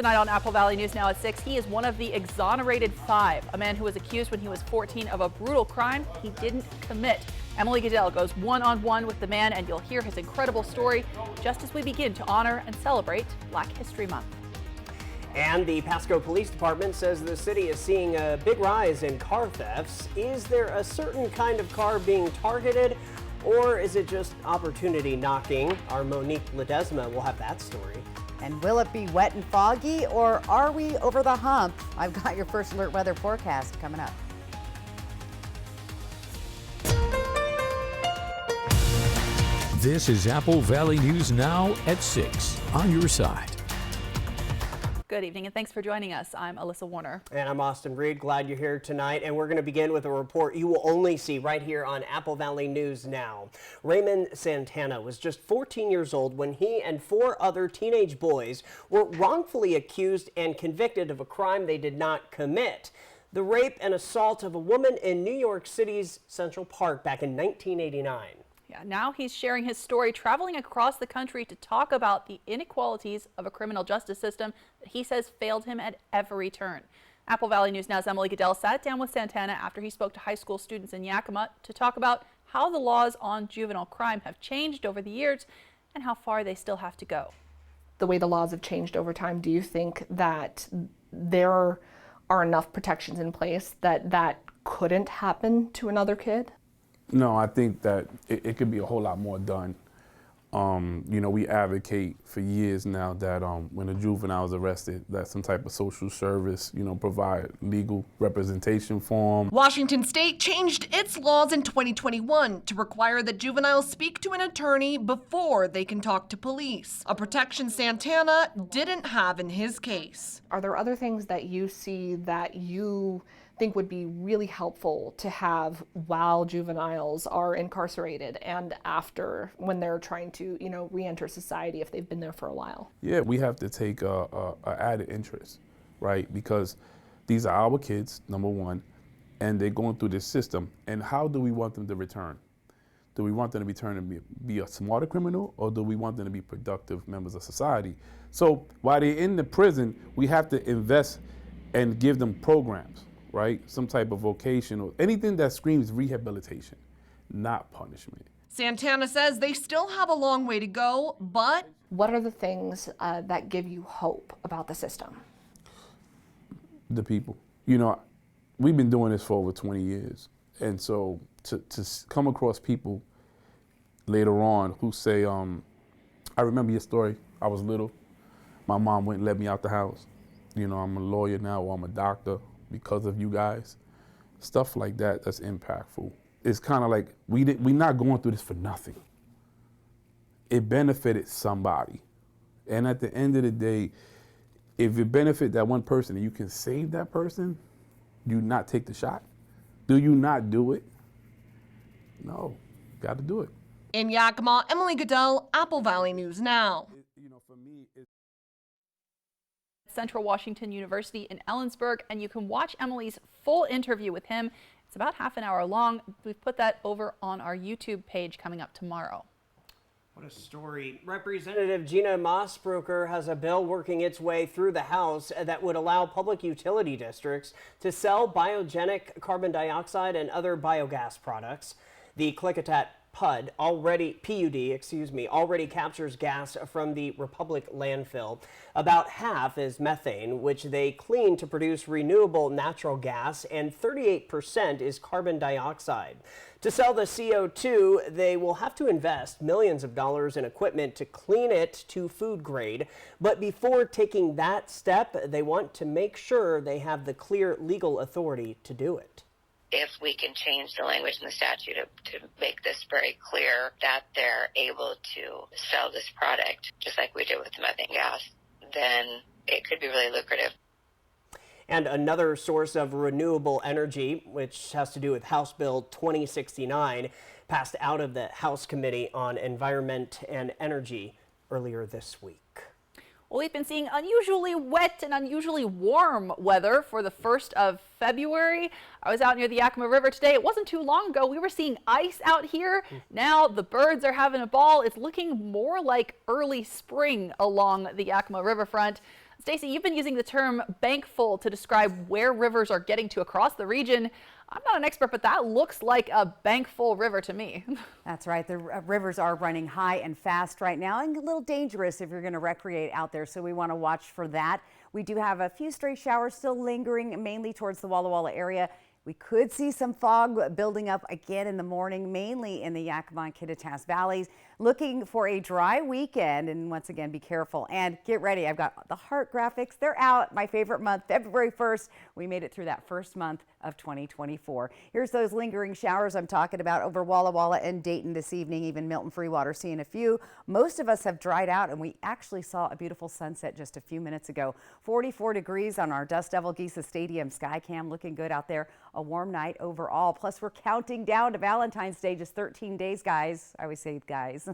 Tonight on Apple Valley News Now at 6, he is one of the exonerated 5, a man who was accused when he was 14 of a brutal crime he didn't commit. Emily Goodell goes one-on-one with the man, and you'll hear his incredible story just as we begin to honor and celebrate Black History Month. And the Pasco Police Department says the city is seeing a big rise in car thefts. Is there a certain kind of car being targeted, or is it just opportunity knocking? Our Monique Ledesma will have that story. And will it be wet and foggy, or are we over the hump? I've got your first alert weather forecast coming up. This is Apple Valley News Now at 6 on your side. Good evening and thanks for joining us. I'm Alyssa Warner. And I'm Austin Reed. Glad you're here tonight. And we're going to begin with a report you will only see right here on Apple Valley News Now. Raymond Santana was just 14 years old when he and 4 other teenage boys were wrongfully accused and convicted of a crime they did not commit. The rape and assault of a woman in New York City's Central Park back in 1989. Yeah, now he's sharing his story, traveling across the country to talk about the inequalities of a criminal justice system that he says failed him at every turn. Apple Valley News Now's Emily Goodell sat down with Santana after he spoke to high school students in Yakima to talk about how the laws on juvenile crime have changed over the years and how far they still have to go. The way the laws have changed over time, do you think that there are enough protections in place that couldn't happen to another kid? No, I think that it could be a whole lot more done. We advocate for years now that when a juvenile is arrested, that some type of social service, provide legal representation for them. Washington State changed its laws in 2021 to require that juveniles speak to an attorney before they can talk to police, a protection Santana didn't have in his case. Are there other things that you see that you think would be really helpful to have while juveniles are incarcerated and after, when they're trying to, re-enter society if they've been there for a while? Yeah, we have to take a added interest, right? Because these are our kids, number one, and they're going through this system. And how do we want them to return? Do we want them to return and be a smarter criminal, or do we want them to be productive members of society? So while they're in the prison, we have to invest and give them programs, right? Some type of vocational, anything that screams rehabilitation, not punishment. Santana says they still have a long way to go, but what are the things that give you hope about the system? The people. We've been doing this for over 20 years. And so to come across people later on who say, I remember your story, I was little, my mom wouldn't let me out the house. I'm a lawyer now, or I'm a doctor because of you guys. Stuff like that, that's impactful. It's kind of like we're not going through this for nothing. It benefited somebody. And at the end of the day, if it benefit that one person and you can save that person, do you not take the shot? Do you not do it? No, got to do it. In Yakima, Emily Goodell, Apple Valley News Now. For me, Central Washington University in Ellensburg, and you can watch Emily's full interview with him. It's about half an hour long. We've put that over on our YouTube page coming up tomorrow. What a story. Representative Gina Mossbrucker has a bill working its way through the House that would allow public utility districts to sell biogenic carbon dioxide and other biogas products. The Klickitat PUD already captures gas from the Republic landfill. About half is methane, which they clean to produce renewable natural gas, and 38% is carbon dioxide. To sell the CO2, they will have to invest millions of dollars in equipment to clean it to food grade. But before taking that step, they want to make sure they have the clear legal authority to do it. If we can change the language in the statute to make this very clear that they're able to sell this product, just like we did with the methane gas, then it could be really lucrative. And another source of renewable energy, which has to do with House Bill 2069, passed out of the House Committee on Environment and Energy earlier this week. Well, we've been seeing unusually wet and unusually warm weather for the 1st of February. I was out near the Yakima River today. It wasn't too long ago. We were seeing ice out here. Now the birds are having a ball. It's looking more like early spring along the Yakima riverfront. Stacey, you've been using the term bank full to describe where rivers are getting to across the region. I'm not an expert, but that looks like a bank full river to me. That's right. The rivers are running high and fast right now and a little dangerous if you're going to recreate out there. So we want to watch for that. We do have a few stray showers still lingering, mainly towards the Walla Walla area. We could see some fog building up again in the morning, mainly in the Yakima and Kittitas valleys. Looking for a dry weekend, and once again, be careful and get ready. I've got the heart graphics. They're out. My favorite month, February 1st. We made it through that first month of 2024. Here's those lingering showers I'm talking about over Walla Walla and Dayton this evening. Even Milton Freewater seeing a few. Most of us have dried out, and we actually saw a beautiful sunset just a few minutes ago. 44 degrees on our Dust Devil Geisa Stadium sky cam. Looking good out there. A warm night overall. Plus, we're counting down to Valentine's Day. Just 13 days, guys. I always say guys.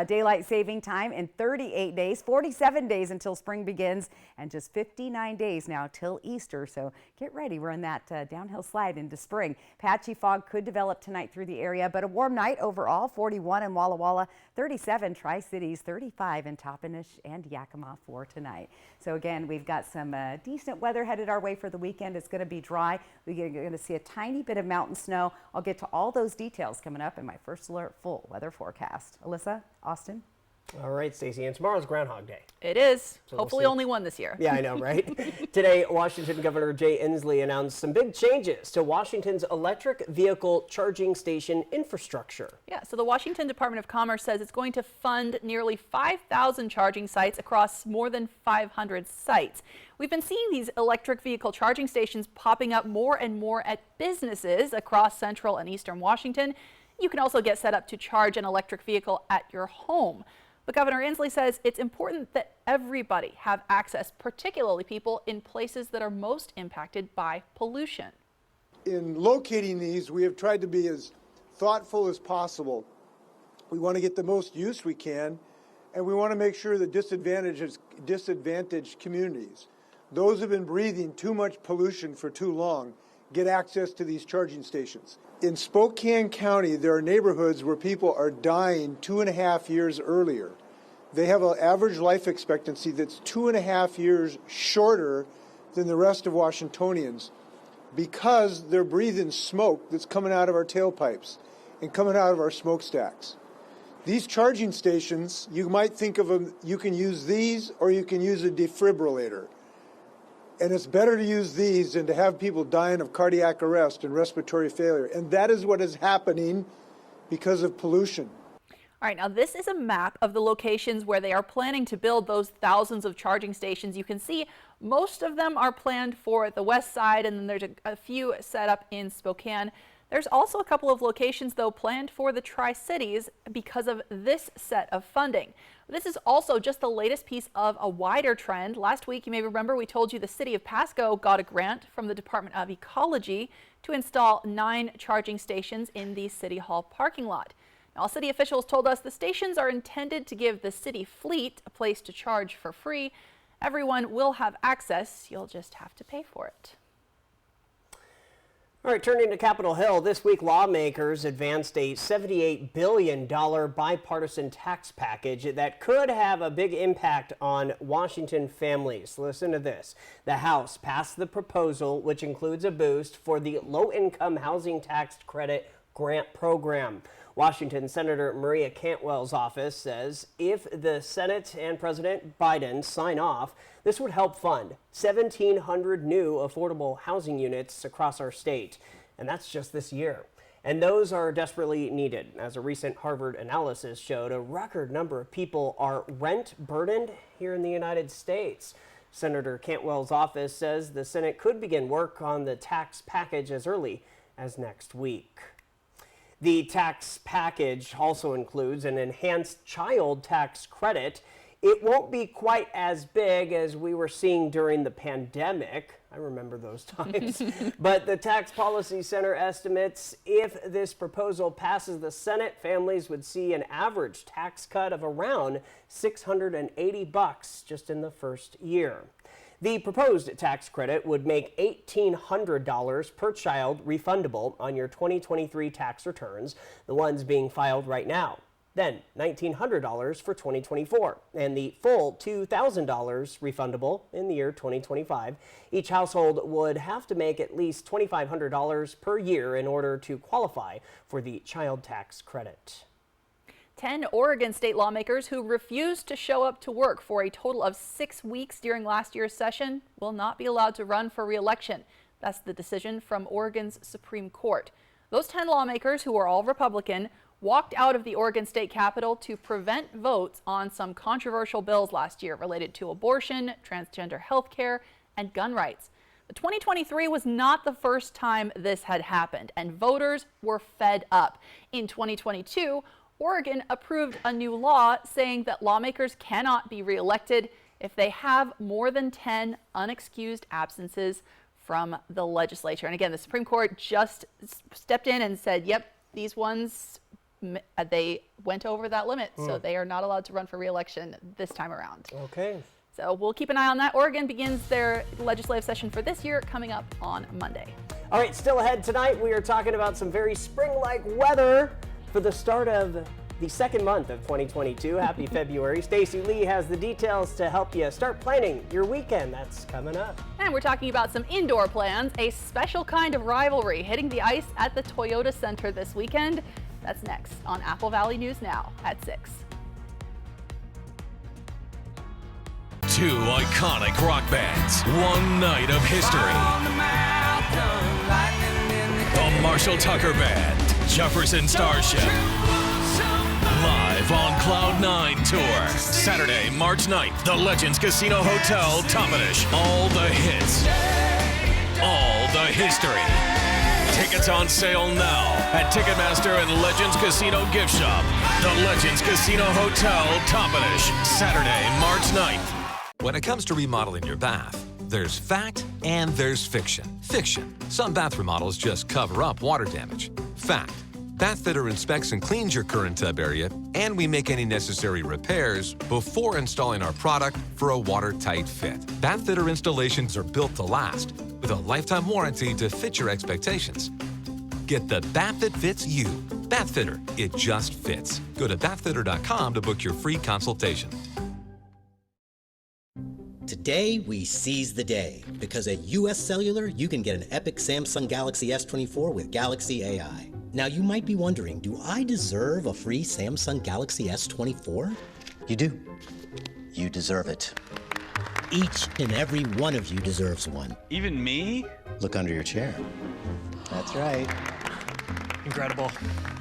Daylight saving time in 38 days, 47 days until spring begins, and just 59 days now till Easter. So get ready. We're in that downhill slide into spring. Patchy fog could develop tonight through the area, but a warm night overall. 41 in Walla Walla, 37 Tri-Cities, 35 in Toppenish and Yakima for tonight. So again, we've got some decent weather headed our way for the weekend. It's going to be dry. We're going to see a tiny bit of mountain snow. I'll get to all those details coming up in my first alert full weather forecast. Alyssa, Austin. All right, Stacey, and tomorrow's Groundhog Day. It is. So Hopefully we'll only one this year. Yeah, I know, right? Today, Washington Governor Jay Inslee announced some big changes to Washington's electric vehicle charging station infrastructure. Yeah, so the Washington Department of Commerce says it's going to fund nearly 5,000 charging sites across more than 500 sites. We've been seeing these electric vehicle charging stations popping up more and more at businesses across central and eastern Washington. You can also get set up to charge an electric vehicle at your home. But Governor Inslee says it's important that everybody have access, particularly people in places that are most impacted by pollution. In locating these, we have tried to be as thoughtful as possible. We want to get the most use we can, and we want to make sure the disadvantaged communities, those who have been breathing too much pollution for too long, get access to these charging stations. In Spokane County, there are neighborhoods where people are dying 2.5 years earlier. They have an average life expectancy that's 2.5 years shorter than the rest of Washingtonians because they're breathing smoke that's coming out of our tailpipes and coming out of our smokestacks. These charging stations, you might think of them, you can use these or you can use a defibrillator. And it's better to use these than to have people dying of cardiac arrest and respiratory failure. And that is what is happening because of pollution. All right, now this is a map of the locations where they are planning to build those thousands of charging stations. You can see most of them are planned for the west side, and then there's a few set up in Spokane. There's also a couple of locations, though, planned for the Tri-Cities because of this set of funding. This is also just the latest piece of a wider trend. Last week, you may remember, we told you the city of Pasco got a grant from the Department of Ecology to install 9 charging stations in the City Hall parking lot. Now, city officials told us the stations are intended to give the city fleet a place to charge for free. Everyone will have access. You'll just have to pay for it. All right, turning to Capitol Hill, this week lawmakers advanced a $78 billion bipartisan tax package that could have a big impact on Washington families. Listen to this. The House passed the proposal, which includes a boost for the low-income housing tax credit grant program. Washington Senator Maria Cantwell's office says if the Senate and President Biden sign off, this would help fund 1,700 new affordable housing units across our state. And that's just this year. And those are desperately needed. As a recent Harvard analysis showed, a record number of people are rent burdened here in the United States. Senator Cantwell's office says the Senate could begin work on the tax package as early as next week. The tax package also includes an enhanced child tax credit. It won't be quite as big as we were seeing during the pandemic. I remember those times. But the Tax Policy Center estimates if this proposal passes the Senate, families would see an average tax cut of around $680 just in the first year. The proposed tax credit would make $1,800 per child refundable on your 2023 tax returns, the ones being filed right now. then $1,900 for 2024, and the full $2,000 refundable in the year 2025. Each household would have to make at least $2,500 per year in order to qualify for the child tax credit. 10 Oregon state lawmakers who refused to show up to work for a total of 6 weeks during last year's session will not be allowed to run for re-election. That's the decision from Oregon's Supreme Court. Those 10 lawmakers, who are all Republican, walked out of the Oregon State Capitol to prevent votes on some controversial bills last year related to abortion, transgender health care, and gun rights. But 2023 was not the first time this had happened, and voters were fed up. In 2022, Oregon approved a new law saying that lawmakers cannot be reelected if they have more than 10 unexcused absences from the legislature. And again, the Supreme Court just stepped in and said, yep, these ones, they went over that limit, so they are not allowed to run for re-election this time around. Okay. So we'll keep an eye on that. Oregon begins their legislative session for this year coming up on Monday. All right, still ahead tonight, we are talking about some very spring-like weather for the start of the second month of 2022. Happy February. Stacey Lee has the details to help you start planning your weekend. That's coming up. And we're talking about some indoor plans, a special kind of rivalry hitting the ice at the Toyota Center this weekend. That's next on Apple Valley News Now at 6. Two iconic rock bands, one night of history. The Marshall Tucker Band, Jefferson Starship. Live on Cloud 9 Tour. Saturday, March 9th, the Legends Casino Hotel, Toppenish. All the hits. All the history. Tickets on sale now at Ticketmaster and Legends Casino Gift Shop. The Legends Casino Hotel, Toppenish. Saturday, March 9th. When it comes to remodeling your bath, there's fact and there's fiction. Fiction. Some bath remodels just cover up water damage. Fact. Bathfitter inspects and cleans your current tub area, and we make any necessary repairs before installing our product for a watertight fit. Bathfitter installations are built to last, with a lifetime warranty to fit your expectations. Get the bath that fits you. Bathfitter, it just fits. Go to bathfitter.com to book your free consultation. Today, we seize the day, because at US Cellular, you can get an epic Samsung Galaxy S24 with Galaxy AI. Now, you might be wondering, do I deserve a free Samsung Galaxy S24? You do. You deserve it. Each and every one of you deserves one. Even me? Look under your chair. That's right. Incredible.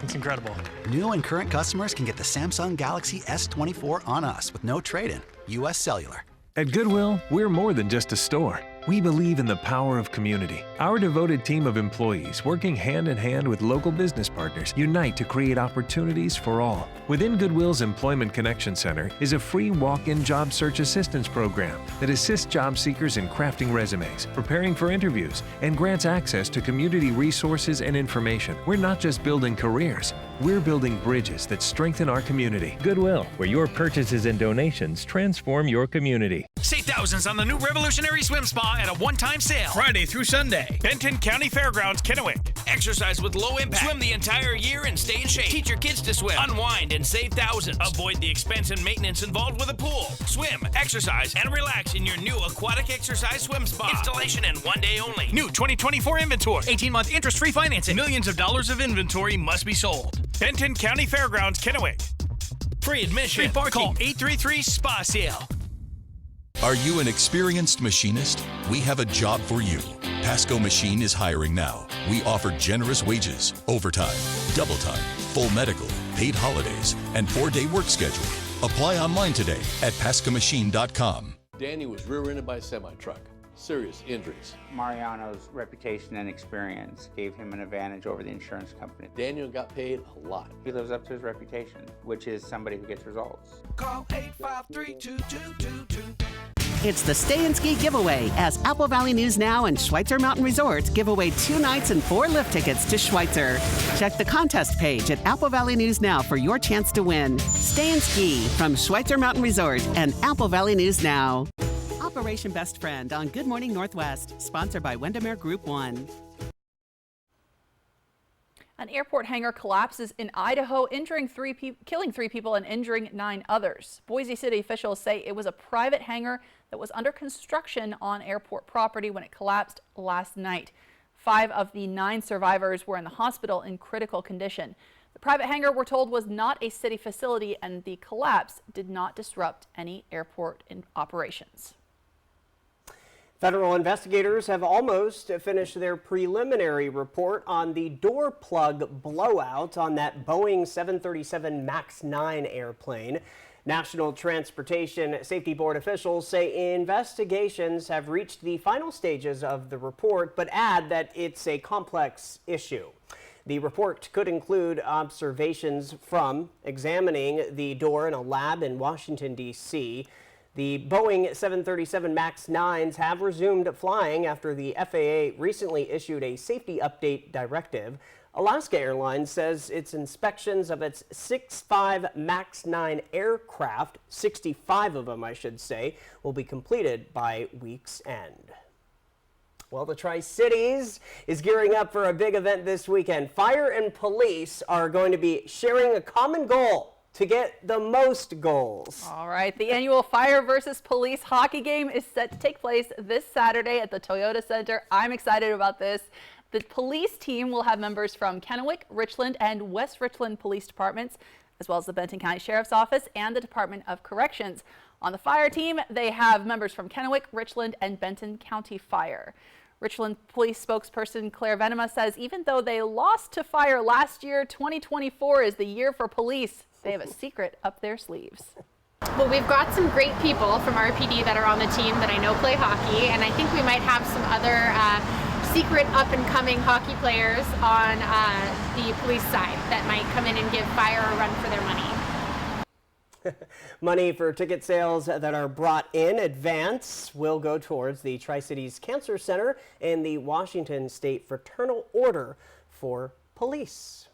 It's incredible. New and current customers can get the Samsung Galaxy S24 on us with no trade-in. US Cellular. At Goodwill, we're more than just a store. We believe in the power of community. Our devoted team of employees, working hand in hand with local business partners, unite to create opportunities for all. Within Goodwill's Employment Connection Center is a free walk-in job search assistance program that assists job seekers in crafting resumes, preparing for interviews, and grants access to community resources and information. We're not just building careers, we're building bridges that strengthen our community. Goodwill, where your purchases and donations transform your community. Save thousands on the new Revolutionary Swim Spa at a one-time sale. Friday through Sunday. Benton County Fairgrounds, Kennewick. Exercise with low impact. Swim the entire year and stay in shape. Teach your kids to swim. Unwind and save thousands. Avoid the expense and maintenance involved with a pool. Swim, exercise, and relax in your new aquatic exercise swim spa. Installation and 1 day only. New 2024 inventory. 18-month interest-free financing. Millions of dollars of inventory must be sold. Benton County Fairgrounds, Kennewick. Free admission. Free parking. Call 833-SPA-SALE. Are you an experienced machinist? We have a job for you. Pasco Machine is hiring now. We offer generous wages, overtime, double time, full medical, paid holidays, and 4-day work schedule. Apply online today at pascomachine.com. Danny was rear-ended by a semi-truck. Serious injuries. Mariano's reputation and experience gave him an advantage over the insurance company. Daniel got paid a lot. He lives up to his reputation, which is somebody who gets results. Call 853-2222. It's the Stay and Ski giveaway as Apple Valley News Now and Schweitzer Mountain Resort give away 2 nights and 4 lift tickets to Schweitzer. Check the contest page at Apple Valley News Now for your chance to win. Stay and Ski from Schweitzer Mountain Resort and Apple Valley News Now. Operation Best Friend on Good Morning Northwest, sponsored by Windermere Group 1. An airport hangar collapses in Idaho, killing 3 people and injuring 9 others. Boise City officials say it was a private hangar that was under construction on airport property when it collapsed last night. 5 of the 9 survivors were in the hospital in critical condition. The private hangar, we're told, was not a city facility, and the collapse did not disrupt any airport operations. Federal investigators have almost finished their preliminary report on the door plug blowout on that Boeing 737 MAX 9 airplane. National Transportation Safety Board officials say investigations have reached the final stages of the report, but add that it's a complex issue. The report could include observations from examining the door in a lab in Washington, D.C. The Boeing 737 MAX 9s have resumed flying after the FAA recently issued a safety update directive. Alaska Airlines says its inspections of its 65 MAX 9 aircraft, 65 of them I should say, will be completed by week's end. Well, the Tri-Cities is gearing up for a big event this weekend. Fire and police are going to be sharing a common goal to get the most goals. All right, the annual Fire versus Police hockey game is set to take place this Saturday at the Toyota Center. I'm excited about this. The police team will have members from Kennewick, Richland, and West Richland Police Departments, as well as the Benton County Sheriff's Office and the Department of Corrections. On the fire team, they have members from Kennewick, Richland, and Benton County Fire. Richland Police spokesperson Claire Venema says even though they lost to fire last year, 2024 is the year for police. They have a secret up their sleeves. Well, we've got some great people from RPD that are on the team that I know play hockey, and I think we might have some other secret up-and-coming hockey players on the police side that might come in and give fire a run for their money. Money for ticket sales that are brought in advance will go towards the Tri-Cities Cancer Center and the Washington State Fraternal Order for Police.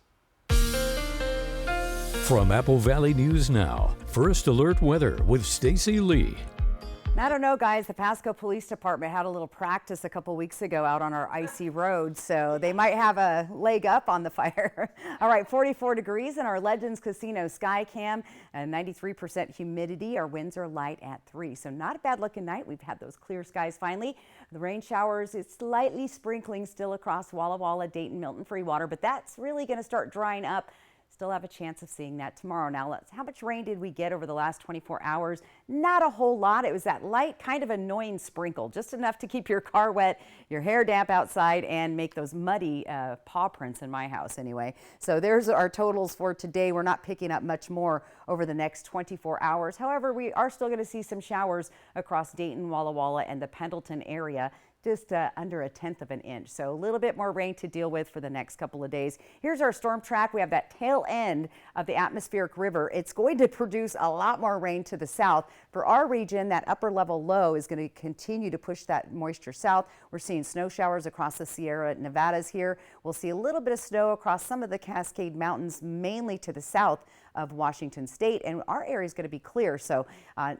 From Apple Valley News Now, First Alert Weather with Stacy Lee. I don't know, guys, the Pasco Police Department had a little practice a couple weeks ago out on our icy roads, so they might have a leg up on the fire. All right, 44 degrees in our Legends Casino Sky Cam, and 93% humidity. Our winds are light at 3, so not a bad looking night. We've had those clear skies finally. The rain showers, it's slightly sprinkling still across Walla Walla, Dayton, Milton, Freewater, but that's really going to start drying up. Still have a chance of seeing that tomorrow. Now, how much rain did we get over the last 24 hours? Not a whole lot. It was that light, kind of annoying sprinkle, just enough to keep your car wet, your hair damp outside, and make those muddy paw prints in my house anyway. So there's our totals for today. We're not picking up much more over the next 24 hours. However, we are still going to see some showers across Dayton, Walla Walla, and the Pendleton area. Just under 1/10 of an inch. So a little bit more rain to deal with for the next couple of days. Here's our storm track. We have that tail end of the atmospheric river. It's going to produce a lot more rain to the south. For our region, that upper level low is going to continue to push that moisture south. We're seeing snow showers across the Sierra Nevadas here. We'll see a little bit of snow across some of the Cascade Mountains, mainly to the south of Washington State, and our area is going to be clear, so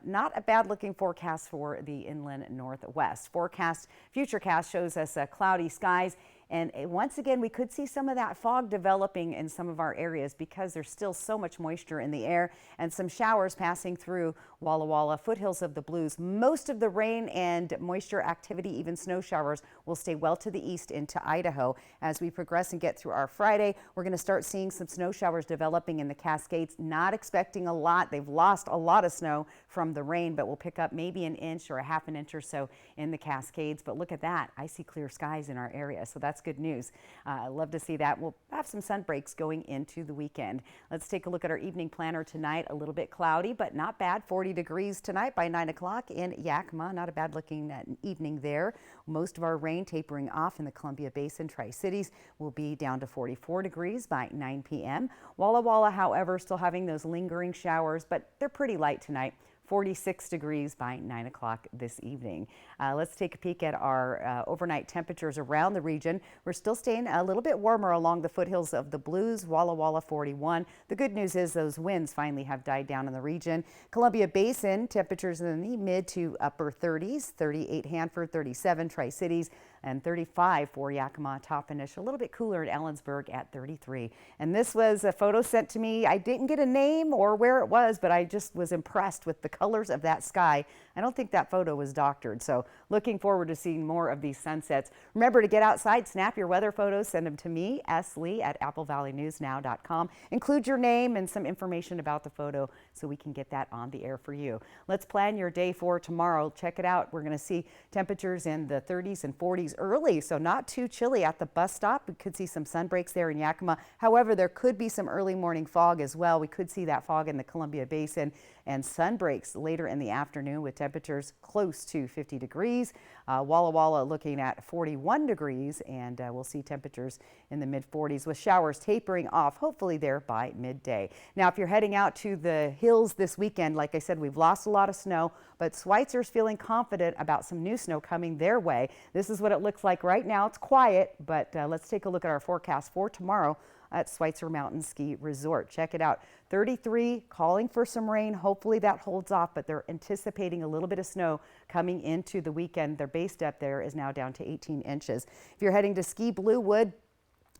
not a bad looking forecast for the inland northwest. Futurecast shows us cloudy skies, and once again we could see some of that fog developing in some of our areas because there's still so much moisture in the air, and some showers passing through Walla Walla, foothills of the Blues. Most of the rain and moisture activity, even snow showers, will stay well to the east into Idaho. As we progress and get through our Friday, we're going to start seeing some snow showers developing in the Cascades. Not expecting a lot. They've lost a lot of snow from the rain, but we'll pick up maybe an inch or a half an inch or so in the Cascades. But look at that. Icy clear skies in our area, so that's good news. I love to see that. We'll have some sun breaks going into the weekend. Let's take a look at our evening planner tonight. A little bit cloudy, but not bad. 40 degrees tonight by 9 o'clock in Yakima. Not a bad looking evening there. Most of our rain tapering off in the Columbia Basin. Tri-Cities will be down to 44 degrees by 9 p.m. Walla Walla, however, still having those lingering showers, but they're pretty light tonight. 46 degrees by 9 o'clock this evening. Let's take a peek at our overnight temperatures around the region. We're still staying a little bit warmer along the foothills of the Blues. Walla Walla 41. The good news is those winds finally have died down in the region. Columbia Basin temperatures in the mid to upper 30s. 38 Hanford, 37 Tri-Cities. and 35 for Yakima, Toppenish. A little bit cooler in Ellensburg at 33. And this was a photo sent to me. I didn't get a name or where it was, but I just was impressed with the colors of that sky. I don't think that photo was doctored, so looking forward to seeing more of these sunsets. Remember to get outside, snap your weather photos, send them to me, slee@applevalleyNewsNow.com. Include your name and some information about the photo so we can get that on the air for you. Let's plan your day for tomorrow. Check it out. We're going to see temperatures in the 30s and 40s early, so not too chilly at the bus stop. We could see some sun breaks there in Yakima. However, there could be some early morning fog as well. We could see that fog in the Columbia Basin, and sun breaks later in the afternoon with temperatures close to 50 degrees. Walla Walla looking at 41 degrees, and we'll see temperatures in the mid-40s with showers tapering off, hopefully there by midday. Now, if you're heading out to the hills this weekend, like I said, we've lost a lot of snow, but Schweitzer's feeling confident about some new snow coming their way. This is what it looks like right now. It's quiet, but let's take a look at our forecast for tomorrow at Schweitzer Mountain Ski Resort. Check it out. 33, calling for some rain. Hopefully that holds off, but they're anticipating a little bit of snow coming into the weekend. Their base depth there is now down to 18 inches. If you're heading to Ski Bluewood,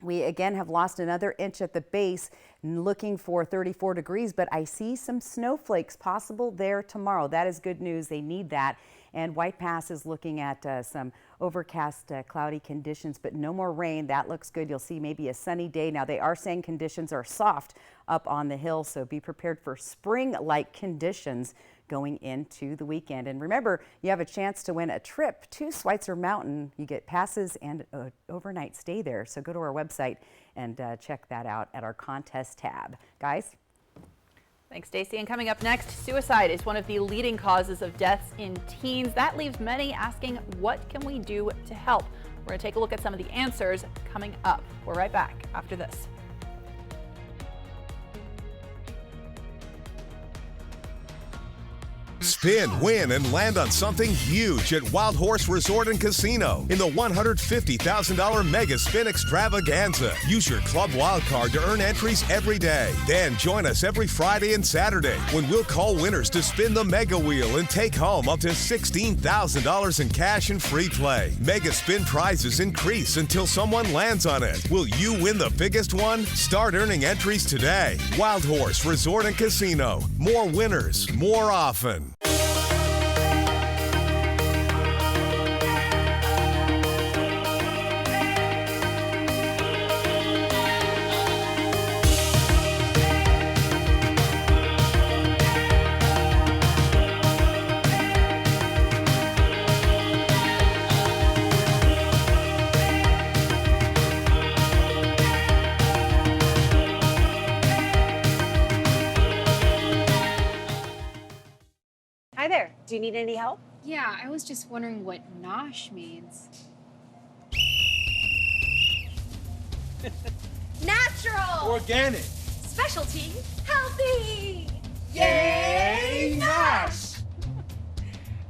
we again have lost another inch at the base, looking for 34 degrees, but I see some snowflakes possible there tomorrow. That is good news. They need that. And White Pass is looking at some overcast, cloudy conditions, but no more rain. That looks good. You'll see maybe a sunny day. Now, they are saying conditions are soft up on the hill, so be prepared for spring-like conditions going into the weekend. And remember, you have a chance to win a trip to Schweitzer Mountain. You get passes and an overnight stay there. So go to our website and check that out at our contest tab. Guys? Thanks, Stacey. And coming up next, suicide is one of the leading causes of deaths in teens. That leaves many asking, what can we do to help? We're going to take a look at some of the answers coming up. We're right back after this. Spin, win, and land on something huge at Wild Horse Resort and Casino in the $150,000 Mega Spin Extravaganza. Use your Club Wild Card to earn entries every day. Then join us every Friday and Saturday when we'll call winners to spin the Mega Wheel and take home up to $16,000 in cash and free play. Mega Spin prizes increase until someone lands on it. Will you win the biggest one? Start earning entries today. Wild Horse Resort and Casino. More winners, more often. Hi there. Do you need any help? Yeah, I was just wondering what nosh means. Natural! Organic! Specialty! Healthy! Yay, nosh!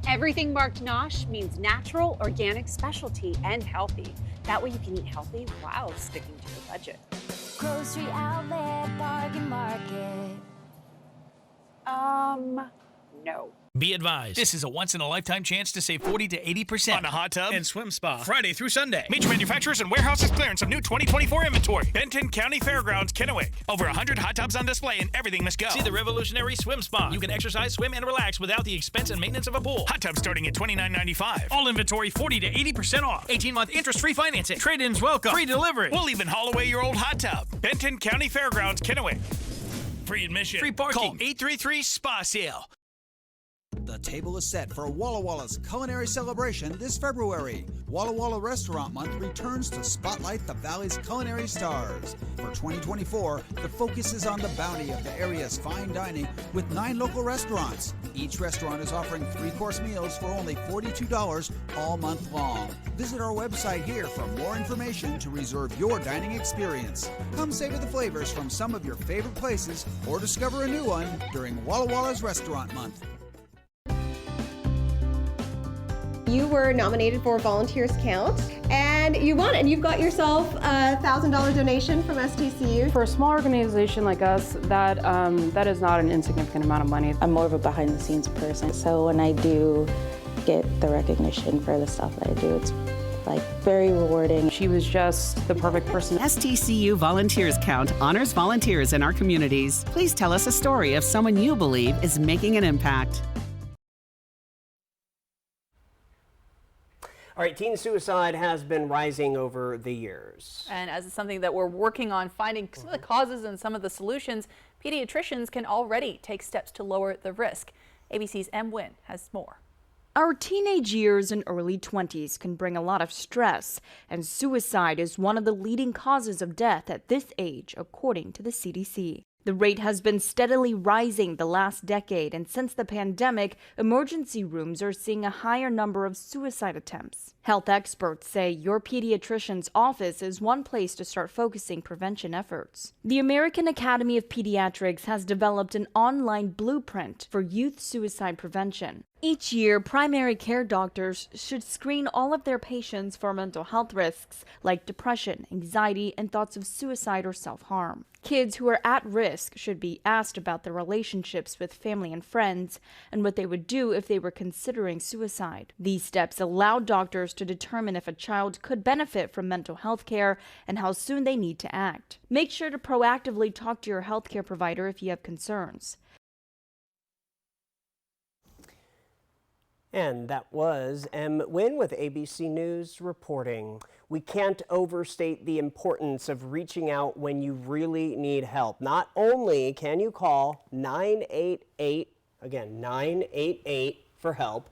Everything marked nosh means natural, organic, specialty, and healthy. That way you can eat healthy while sticking to your budget. Grocery outlet, bargain market. No. Be advised, this is a once-in-a-lifetime chance to save 40 to 80% on a hot tub and swim spa. Friday through Sunday. Major manufacturers and warehouses clearance of new 2024 inventory. Benton County Fairgrounds, Kennewick. Over 100 hot tubs on display and everything must go. See the revolutionary swim spa. You can exercise, swim, and relax without the expense and maintenance of a pool. Hot tubs starting at $29.95. All inventory 40 to 80% off. 18-month interest-free financing. Trade-ins welcome. Free delivery. We'll even haul away your old hot tub. Benton County Fairgrounds, Kennewick. Free admission. Free parking. Call 833-SPA-SALE. The table is set for Walla Walla's culinary celebration this February. Walla Walla Restaurant Month returns to spotlight the Valley's culinary stars. For 2024, the focus is on the bounty of the area's fine dining with 9 local restaurants. Each restaurant is offering 3-course meals for only $42 all month long. Visit our website here for more information to reserve your dining experience. Come savor the flavors from some of your favorite places or discover a new one during Walla Walla's Restaurant Month. You were nominated for Volunteers Count, and you won, and you've got yourself a $1,000 donation from STCU. For a small organization like us, that is not an insignificant amount of money. I'm more of a behind-the-scenes person, so when I do get the recognition for the stuff that I do, it's like very rewarding. She was just the perfect person. STCU Volunteers Count honors volunteers in our communities. Please tell us a story of someone you believe is making an impact. All right, teen suicide has been rising over the years. And as it's something that we're working on finding some of the causes and some of the solutions, pediatricians can already take steps to lower the risk. ABC's M. Nguyen has more. Our teenage years and early 20s can bring a lot of stress, and suicide is one of the leading causes of death at this age, according to the CDC. The rate has been steadily rising the last decade, and since the pandemic, emergency rooms are seeing a higher number of suicide attempts. Health experts say your pediatrician's office is one place to start focusing prevention efforts. The American Academy of Pediatrics has developed an online blueprint for youth suicide prevention. Each year, primary care doctors should screen all of their patients for mental health risks like depression, anxiety, and thoughts of suicide or self-harm. Kids who are at risk should be asked about their relationships with family and friends and what they would do if they were considering suicide. These steps allow doctors to determine if a child could benefit from mental health care and how soon they need to act. Make sure to proactively talk to your healthcare provider if you have concerns. And that was M. Nguyen with ABC News reporting. We can't overstate the importance of reaching out when you really need help. Not only can you call 988, again, 988 for help,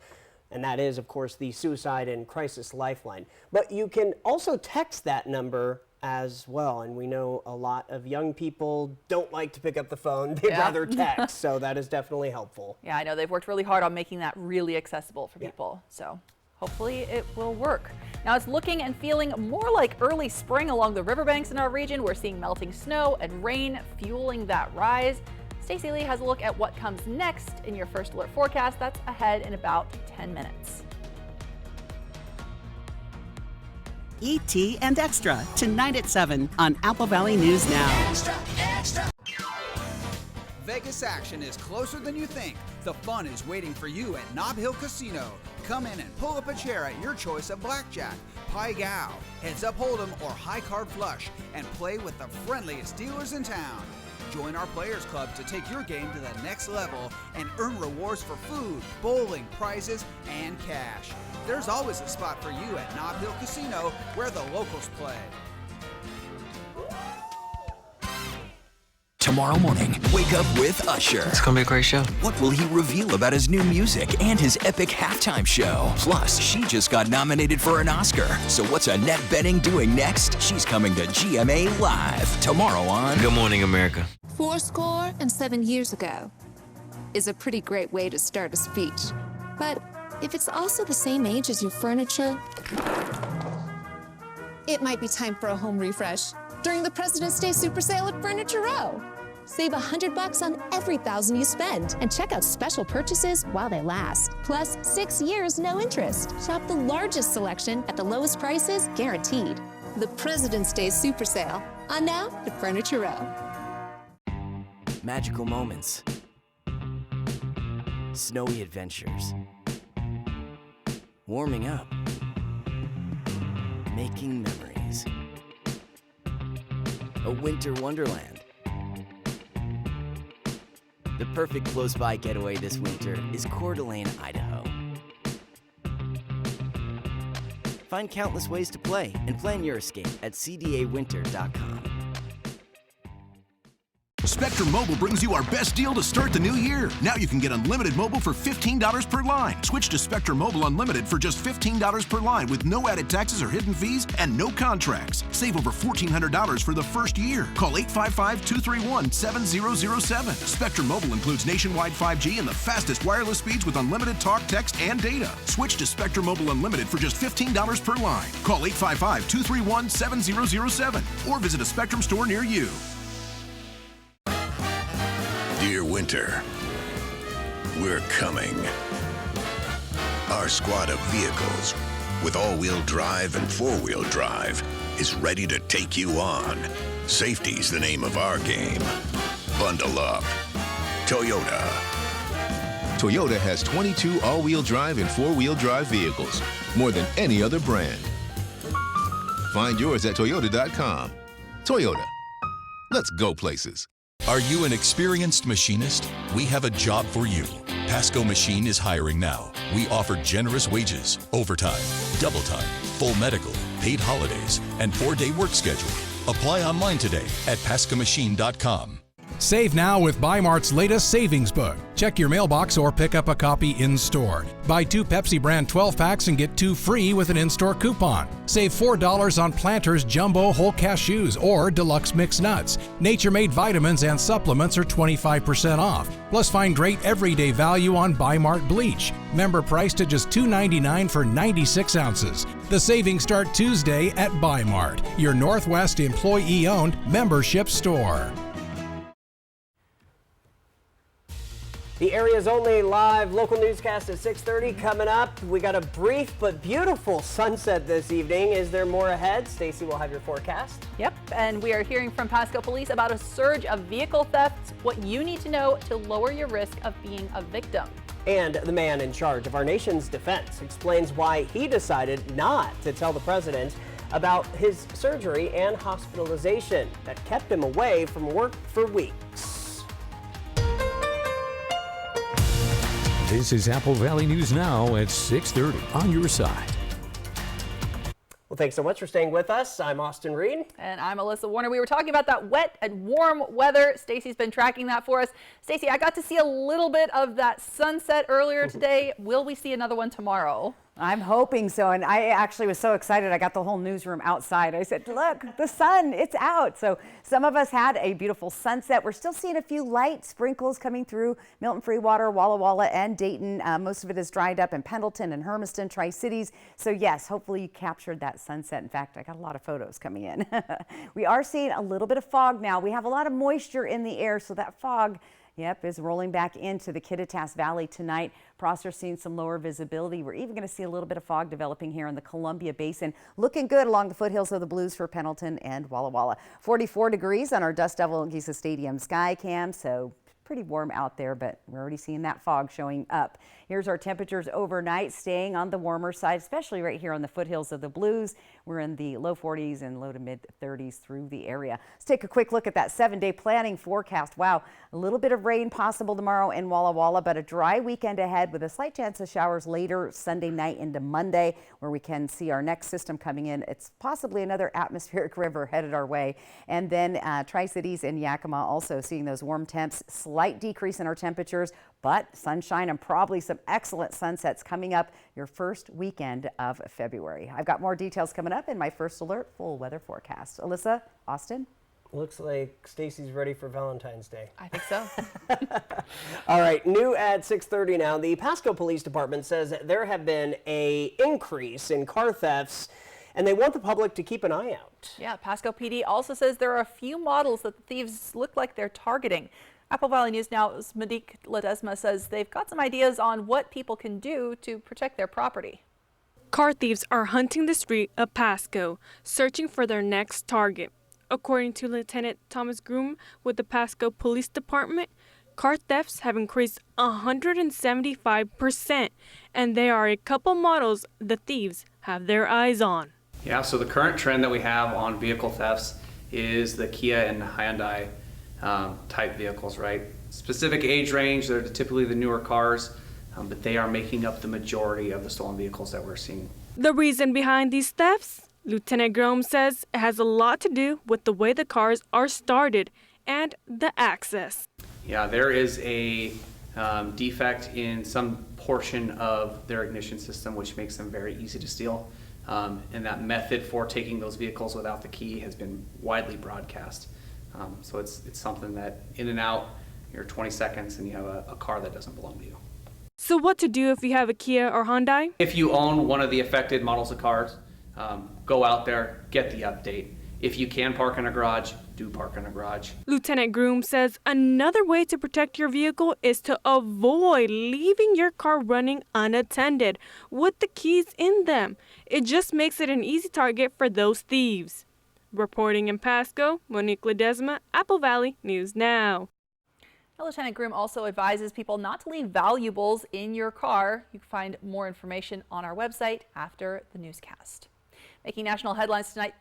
and that is, of course, the Suicide and Crisis Lifeline, but you can also text that number as well. And we know a lot of young people don't like to pick up the phone. They'd rather text, so that is definitely helpful. Yeah, I know they've worked really hard on making that really accessible for people. So hopefully it will work. Now it's looking and feeling more like early spring along the riverbanks in our region. We're seeing melting snow and rain fueling that rise. Stacey Lee has a look at what comes next in your First Alert forecast. That's ahead in about 10 minutes. ET and Extra, tonight at 7 on Apple Valley News Now. Extra, extra. Vegas action is closer than you think. The fun is waiting for you at Nob Hill Casino. Come in and pull up a chair at your choice of blackjack, pai gow, heads up hold'em, or high card flush, and play with the friendliest dealers in town. Join our Players Club to take your game to the next level and earn rewards for food, bowling, prizes, and cash. There's always a spot for you at Nob Hill Casino, where the locals play. Tomorrow morning, wake up with Usher. It's gonna be a great show. What will he reveal about his new music and his epic halftime show? Plus, she just got nominated for an Oscar. So what's Annette Bening doing next? She's coming to GMA Live tomorrow on Good Morning America. 7 years ago is a pretty great way to start a speech. But if it's also the same age as your furniture, it might be time for a home refresh during the President's Day Super Sale at Furniture Row. Save $100 on every $1,000 you spend and check out special purchases while they last. Plus 6 years, no interest. Shop the largest selection at the lowest prices guaranteed. The President's Day Super Sale on now at Furniture Row. Magical moments. Snowy adventures. Warming up. Making memories. A winter wonderland. The perfect close-by getaway this winter is Coeur d'Alene, Idaho. Find countless ways to play and plan your escape at cdawinter.com. Spectrum Mobile brings you our best deal to start the new year. Now you can get unlimited mobile for $15 per line. Switch to Spectrum Mobile Unlimited for just $15 per line with no added taxes or hidden fees and no contracts. Save over $1,400 for the first year. Call 855-231-7007. Spectrum Mobile includes nationwide 5G and the fastest wireless speeds with unlimited talk, text, and data. Switch to Spectrum Mobile Unlimited for just $15 per line. Call 855-231-7007 or visit a Spectrum store near you. Dear Winter, we're coming. Our squad of vehicles with all-wheel drive and four-wheel drive is ready to take you on. Safety's the name of our game. Bundle up. Toyota. Toyota has 22 all-wheel drive and four-wheel drive vehicles, more than any other brand. Find yours at Toyota.com. Toyota. Let's go places. Are you an experienced machinist? We have a job for you. Pasco Machine is hiring now. We offer generous wages, overtime, double time, full medical, paid holidays, and 4-day work schedule. Apply online today at pascomachine.com. Save now with Bi-Mart's latest savings book. Check your mailbox or pick up a copy in-store. Buy 2 Pepsi brand 12-packs and get 2 free with an in-store coupon. Save $4 on Planters Jumbo Whole Cashews or Deluxe Mixed Nuts. Nature-made vitamins and supplements are 25% off. Plus find great everyday value on Bi-Mart bleach. Member priced at just $2.99 for 96 ounces. The savings start Tuesday at Bi-Mart, your Northwest employee-owned membership store. The area's only live local newscast at 6:30 coming up. We got a brief but beautiful sunset this evening. Is there more ahead? Stacy will have your forecast. Yep, and we are hearing from Pasco Police about a surge of vehicle thefts, what you need to know to lower your risk of being a victim. And the man in charge of our nation's defense explains why he decided not to tell the president about his surgery and hospitalization that kept him away from work for weeks. This is Apple Valley News Now at 6:30 on your side. Well, thanks so much for staying with us. I'm Austin Reed. And I'm Alyssa Warner. We were talking about that wet and warm weather. Stacy's been tracking that for us. Stacy, I got to see a little bit of that sunset earlier today. Will we see another one tomorrow? I'm hoping so, and I actually was so excited I got the whole newsroom outside. I said, look, the sun, it's out. So some of us had a beautiful sunset. We're still seeing a few light sprinkles coming through Milton, Freewater, Walla Walla, and Dayton. Most of it is dried up in Pendleton and Hermiston, Tri-Cities. So yes, hopefully you captured that sunset. In fact, I got a lot of photos coming in. We are seeing a little bit of fog now. We have a lot of moisture in the air, so that fog is rolling back into the Kittitas Valley tonight. Prosser seeing some lower visibility. We're even going to see a little bit of fog developing here in the Columbia Basin. Looking good along the foothills of the Blues for Pendleton and Walla Walla. 44 degrees on our Dust Devil and Giza Stadium sky cam, so pretty warm out there, but we're already seeing that fog showing up. Here's our temperatures overnight, staying on the warmer side, especially right here on the foothills of the Blues. We're in the low 40s and low to mid 30s through the area. Let's take a quick look at that 7-day planning forecast. Wow, a little bit of rain possible tomorrow in Walla Walla, but a dry weekend ahead with a slight chance of showers later Sunday night into Monday, where we can see our next system coming in. It's possibly another atmospheric river headed our way. And then Tri-Cities and Yakima also seeing those warm temps, slight decrease in our temperatures, but sunshine and probably some excellent sunsets coming up your first weekend of February. I've got more details coming up in my First Alert full weather forecast. Alyssa, Austin? Looks like Stacy's ready for Valentine's Day. I think so. All right, new at 6:30 now. The Pasco Police Department says that there have been an increase in car thefts, and they want the public to keep an eye out. Yeah, Pasco PD also says there are a few models that the thieves look like they're targeting. Apple Valley News Now's Madique Ledesma says they've got some ideas on what people can do to protect their property. Car thieves are hunting the street of Pasco, searching for their next target. According to Lieutenant Thomas Groom with the Pasco Police Department, car thefts have increased 175%, and there are a couple models the thieves have their eyes on. Yeah, so the current trend that we have on vehicle thefts is the Kia and Hyundai type vehicles, right? Specific age range, they're typically the newer cars, but they are making up the majority of the stolen vehicles that we're seeing. The reason behind these thefts? Lieutenant Grom says it has a lot to do with the way the cars are started and the access. Yeah, there is a defect in some portion of their ignition system, which makes them very easy to steal. And that method for taking those vehicles without the key has been widely broadcast. So it's something that in and out, you're 20 seconds and you have a car that doesn't belong to you. So what to do if you have a Kia or Hyundai? If you own one of the affected models of cars, go out there, get the update. If you can park in a garage, do park in a garage. Lieutenant Groom says another way to protect your vehicle is to avoid leaving your car running unattended with the keys in them. It just makes it an easy target for those thieves. Reporting in Pasco, Monique Ledesma, Apple Valley News Now. Lieutenant Groom also advises people not to leave valuables in your car. You can find more information on our website after the newscast. Making national headlines tonight.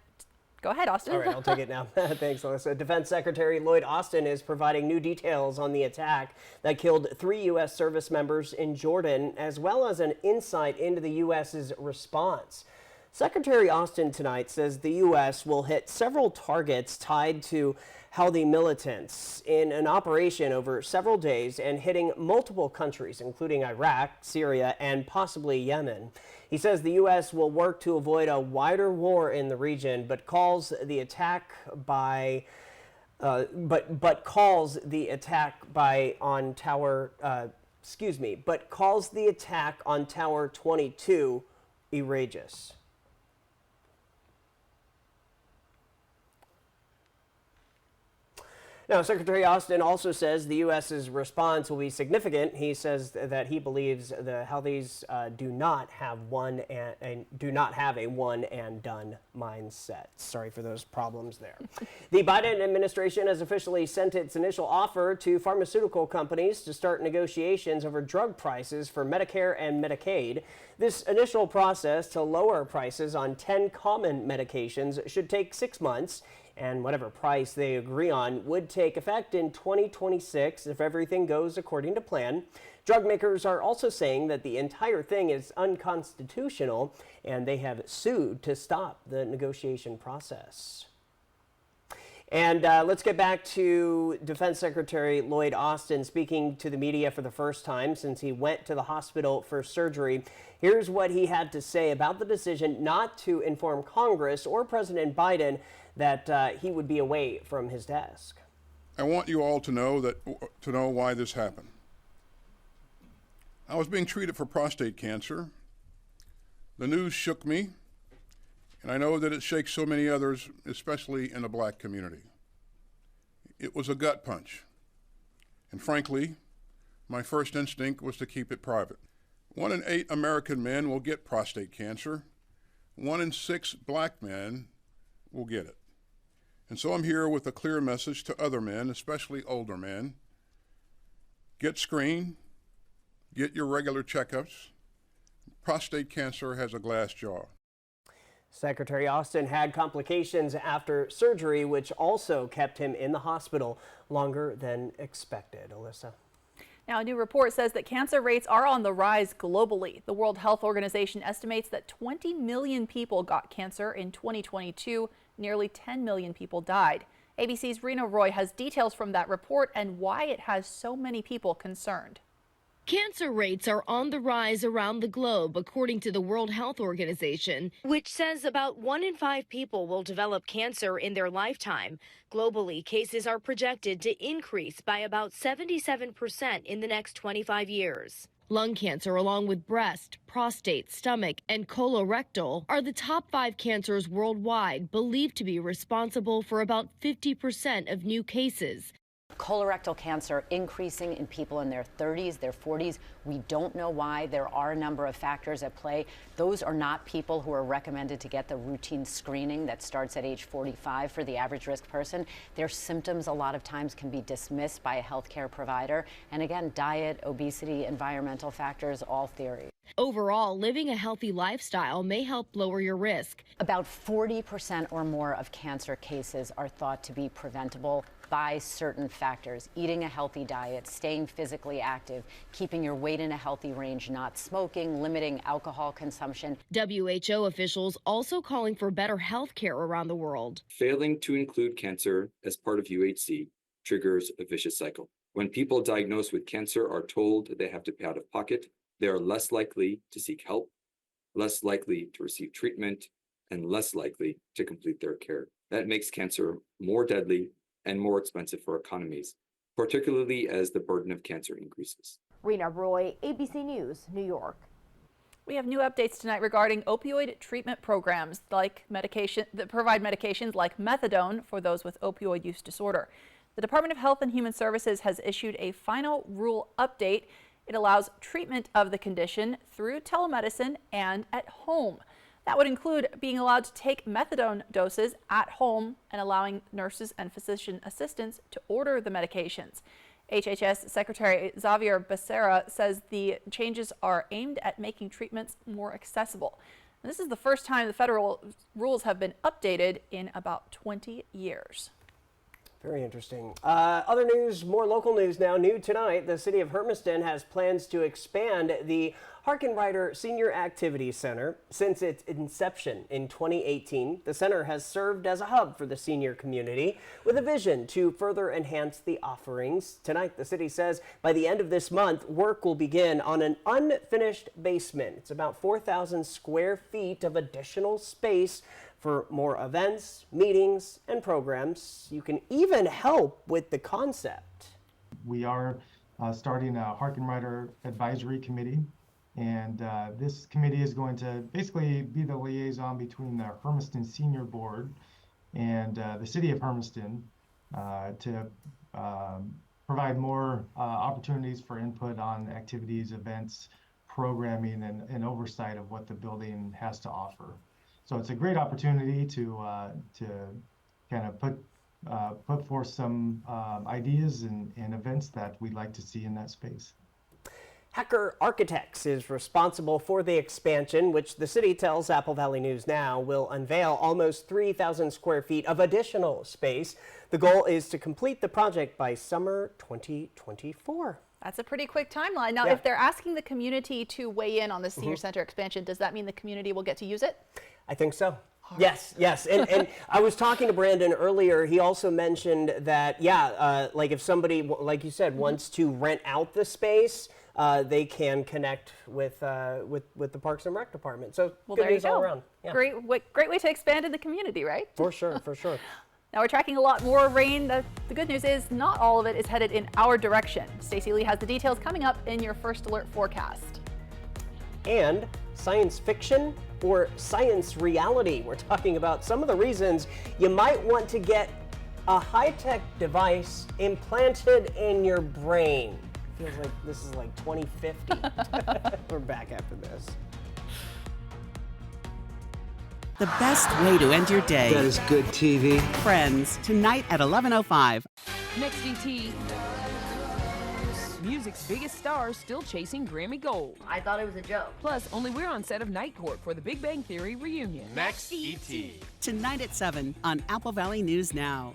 Go ahead, Austin. All right, I'll take it now. Thanks, Alyssa. Defense Secretary Lloyd Austin is providing new details on the attack that killed 3 U.S. service members in Jordan, as well as an insight into the U.S.'s response. Secretary Austin tonight says the U.S. will hit several targets tied to Houthi militants in an operation over several days and hitting multiple countries, including Iraq, Syria, and possibly Yemen. He says the U.S. will work to avoid a wider war in the region, but calls the attack by calls the attack on Tower 22 egregious. Now, Secretary Austin also says the U.S.'s response will be significant. He says that he believes the Houthis do not have a one and done mindset. Sorry for those problems there. The Biden administration has officially sent its initial offer to pharmaceutical companies to start negotiations over drug prices for Medicare and Medicaid. This initial process to lower prices on 10 common medications should take 6 months. And whatever price they agree on would take effect in 2026 if everything goes according to plan. Drug makers are also saying that the entire thing is unconstitutional, and they have sued to stop the negotiation process. And let's get back to Defense Secretary Lloyd Austin speaking to the media for the first time since he went to the hospital for surgery. Here's what he had to say about the decision not to inform Congress or President Biden that he would be away from his desk. I want you all to know why this happened. I was being treated for prostate cancer. The news shook me, and I know that it shakes so many others, especially in the black community. It was a gut punch, and frankly, my first instinct was to keep it private. 1 in 8 American men will get prostate cancer. 1 in 6 black men will get it. And so I'm here with a clear message to other men, especially older men. Get screened, get your regular checkups. Prostate cancer has a glass jaw. Secretary Austin had complications after surgery, which also kept him in the hospital longer than expected. Alyssa. Now, a new report says that cancer rates are on the rise globally. The World Health Organization estimates that 20 million people got cancer in 2022. Nearly 10 million people died. ABC's Rena Roy has details from that report and why it has so many people concerned. Cancer rates are on the rise around the globe, according to the World Health Organization, which says about 1 in 5 people will develop cancer in their lifetime. Globally, cases are projected to increase by about 77% in the next 25 years. Lung cancer, along with breast, prostate, stomach, and colorectal, are the top 5 cancers worldwide, believed to be responsible for about 50% of new cases. Colorectal cancer increasing in people in their 30s, their 40s. We don't know why. There are a number of factors at play. Those are not people who are recommended to get the routine screening that starts at age 45 for the average risk person. Their symptoms a lot of times can be dismissed by a healthcare provider. And again, diet, obesity, environmental factors, all theory. Overall, living a healthy lifestyle may help lower your risk. About 40% or more of cancer cases are thought to be preventable by certain factors: eating a healthy diet, staying physically active, keeping your weight in a healthy range, not smoking, limiting alcohol consumption. WHO officials also calling for better health care around the world. Failing to include cancer as part of UHC triggers a vicious cycle. When people diagnosed with cancer are told they have to pay out of pocket, they are less likely to seek help, less likely to receive treatment, and less likely to complete their care. That makes cancer more deadly and more expensive for economies, particularly as the burden of cancer increases. Rena Roy, ABC News, New York. We have new updates tonight regarding opioid treatment programs that provide medications like methadone for those with opioid use disorder. The Department of Health and Human Services has issued a final rule update. It allows treatment of the condition through telemedicine and at home. That would include being allowed to take methadone doses at home and allowing nurses and physician assistants to order the medications. HHS Secretary Xavier Becerra says the changes are aimed at making treatments more accessible. This is the first time the federal rules have been updated in about 20 years. Very interesting. Other news, more local news now. New tonight, the city of Hermiston has plans to expand the Harkenrider Senior Activity Center. Since its inception in 2018, the center has served as a hub for the senior community with a vision to further enhance the offerings. Tonight, the city says by the end of this month, work will begin on an unfinished basement. It's about 4,000 square feet of additional space for more events, meetings, and programs. You can even help with the concept. We are starting a Harkenrider Advisory Committee, and this committee is going to basically be the liaison between the Hermiston Senior Board and the City of Hermiston to provide more opportunities for input on activities, events, programming, and oversight of what the building has to offer. So it's a great opportunity to kind of put forth some ideas and events that we'd like to see in that space. Hacker Architects is responsible for the expansion, which the city tells Apple Valley News Now will unveil almost 3,000 square feet of additional space. The goal is to complete the project by summer 2024. That's a pretty quick timeline. Now, Yeah. if they're asking the community to weigh in on the senior center expansion, does that mean the community will get to use it? I think so. Yes. And I was talking to Brandon earlier. He also mentioned that, like if somebody, like you said, wants to rent out the space, they can connect with the Parks and Rec department. So Well, good there you news all go. around. Yeah. Great way to expand in the community, right? For sure. Now we're tracking a lot more rain. The good news is not all of it is headed in our direction. Stacey Lee has the details coming up in your First Alert forecast. And science fiction or science reality. We're talking about some of the reasons you might want to get a high-tech device implanted in your brain. Feels like this is like 2050. We're back after this. The best way to end your day. That is good TV. Friends, tonight at 11:05. Next DT. Music's biggest stars still chasing Grammy Gold. I thought it was a joke. Plus, only we're on set of Night Court for the Big Bang Theory reunion. Next ET. Tonight at 7 on Apple Valley News Now.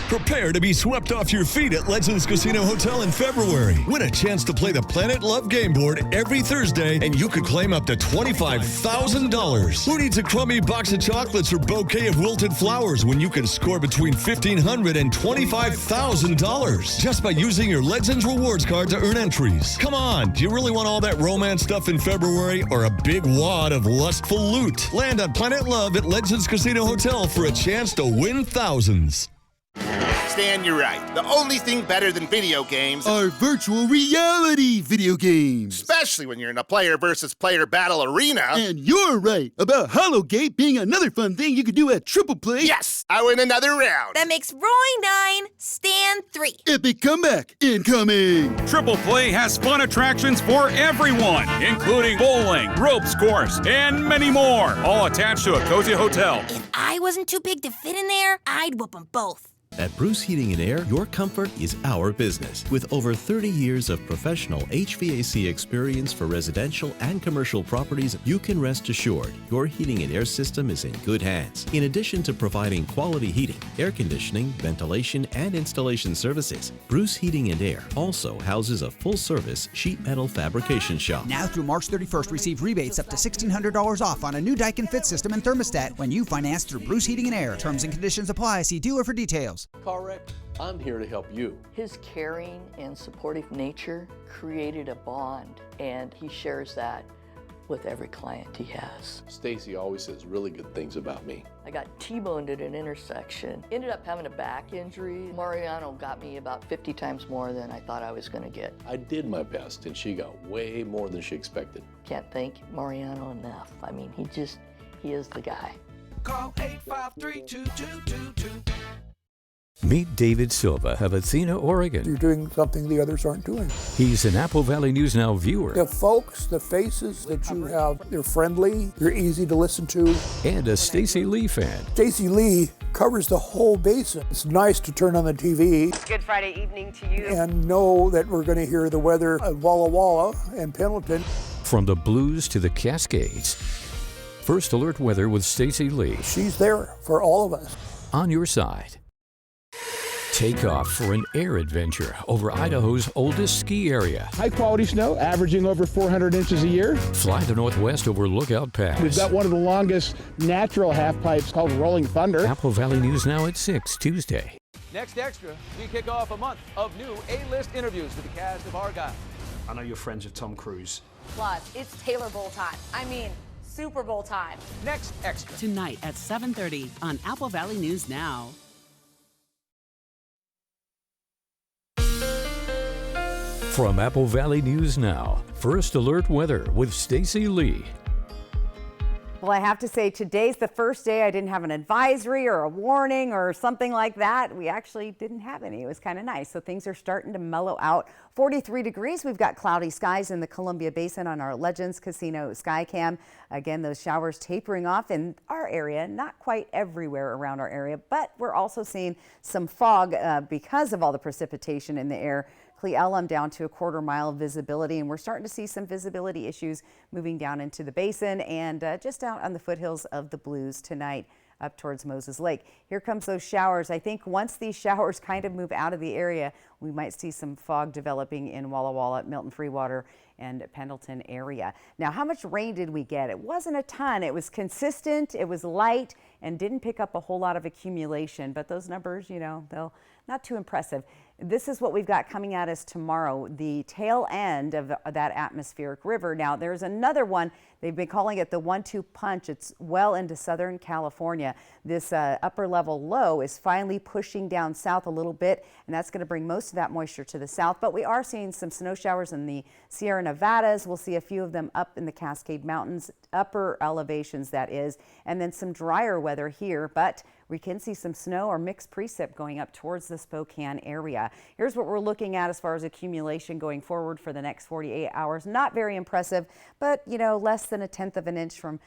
Prepare to be swept off your feet at Legends Casino Hotel in February. Win a chance to play the Planet Love game board every Thursday, and you could claim up to $25,000. Who needs a crummy box of chocolates or bouquet of wilted flowers when you can score between $1,500 and $25,000 just by using your Legends Rewards card to earn entries? Come on, do you really want all that romance stuff in February or a big wad of lustful loot? Land on Planet Love at Legends Casino Hotel for a chance to win thousands. Stan, you're right. The only thing better than video games are virtual reality video games. Especially when you're in a player versus player battle arena. And you're right about Hollowgate being another fun thing you could do at Triple Play. Yes, I win another round. That makes Roy 9, Stan 3. Epic comeback incoming. Triple Play has fun attractions for everyone, including bowling, ropes course, and many more, all attached to a cozy hotel. If I wasn't too big to fit in there, I'd whoop them both. At Bruce Heating and Air, your comfort is our business. With over 30 years of professional HVAC experience for residential and commercial properties, you can rest assured your heating and air system is in good hands. In addition to providing quality heating, air conditioning, ventilation, and installation services, Bruce Heating and Air also houses a full-service sheet metal fabrication shop. Now through March 31st, receive rebates up to $1,600 off on a new Daikin Fit system and thermostat when you finance through Bruce Heating and Air. Terms and conditions apply. See dealer for details. Car wreck, I'm here to help you. His caring and supportive nature created a bond, and he shares that with every client he has. Stacy always says really good things about me. I got T-boned at an intersection, ended up having a back injury. Mariano got me about 50 times more than I thought I was going to get. I did my best, and she got way more than she expected. Can't thank Mariano enough. I mean, he is the guy. Call 853-2222. Meet David Silva of Athena, Oregon. You're doing something the others aren't doing. He's an Apple Valley News Now viewer. The folks, the faces that you have, they're friendly, they're easy to listen to. And a Stacey Lee fan. Stacey Lee covers the whole basin. It's nice to turn on the TV. Good Friday evening to you. And know that we're going to hear the weather at Walla Walla and Pendleton. From the Blues to the Cascades. First Alert Weather with Stacy Lee. She's there for all of us. On your side. Take off for an air adventure over Idaho's oldest ski area. High quality snow, averaging over 400 inches a year. Fly the Northwest over Lookout Pass. We've got one of the longest natural half pipes called Rolling Thunder. Apple Valley News Now at 6 Tuesday. Next Extra, we kick off a month of new A-list interviews with the cast of Argyle. I know you're friends with Tom Cruise. Plus, it's Taylor Bowl time. I mean, Super Bowl time. Next Extra. Tonight at 7:30 on Apple Valley News Now. From Apple Valley News Now, First Alert Weather with Stacy Lee. Well, I have to say, today's the first day I didn't have an advisory or a warning or something like that. We actually didn't have any. It was kind of nice. So things are starting to mellow out. 43 degrees. We've got cloudy skies in the Columbia Basin on our Legends Casino Skycam. Again, those showers tapering off in our area, not quite everywhere around our area, but we're also seeing some fog because of all the precipitation in the air. Cle Elum down to a quarter-mile visibility, and we're starting to see some visibility issues moving down into the basin and just out on the foothills of the Blues tonight up towards Moses Lake. Here comes those showers. I think once these showers kind of move out of the area, we might see some fog developing in Walla Walla, Milton Freewater, and Pendleton area. Now, how much rain did we get? It wasn't a ton. It was consistent, it was light, and didn't pick up a whole lot of accumulation. But those numbers, you know, they'll not too impressive. This is what we've got coming at us tomorrow, the tail end of that atmospheric river. Now, there's another one. They've been calling it the 1-2 punch. It's well into Southern California. This upper level low is finally pushing down south a little bit, and that's going to bring most of that moisture to the south. But we are seeing some snow showers in the Sierra Nevadas. We'll see a few of them up in the Cascade Mountains, upper elevations that is, and then some drier weather here. But we can see some snow or mixed precip going up towards the Spokane area. Here's what we're looking at as far as accumulation going forward for the next 48 hours. Not very impressive, but, you know, less than 1/10 of an inch from